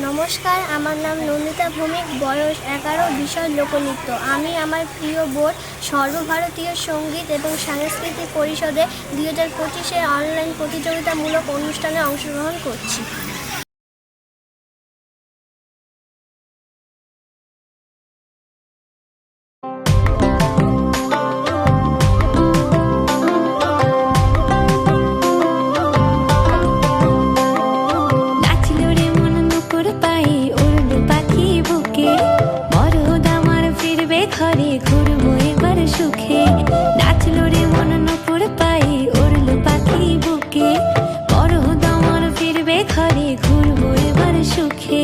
নমস্কার, আমার নাম নন্দিতা ভৌমিক, বয়স 11, বিষয় লোকনৃত্য। আমি আমার প্রিয় বোর্ড সর্বভারতীয় সঙ্গীত এবং সাংস্কৃতিক পরিষদে 2025-এ অনলাইন প্রতিযোগিতামূলক অনুষ্ঠানে অংশগ্রহণ করছি। ঘরে ঘুরবো এবার সুখে, নাচলো রে মন নুপুর পায়ে, উড়লো পাখি বুকে। বড় দামার ফিরবে ঘরে, ঘুরবো এবার সুখে।